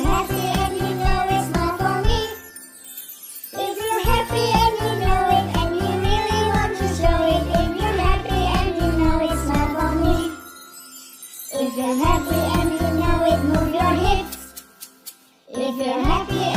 happy and you know it's not for me. If you're happy and you know it and you really want to show it. If you're happy and you know it's not for me. If you're happy and you know it, move your hips. If you're happy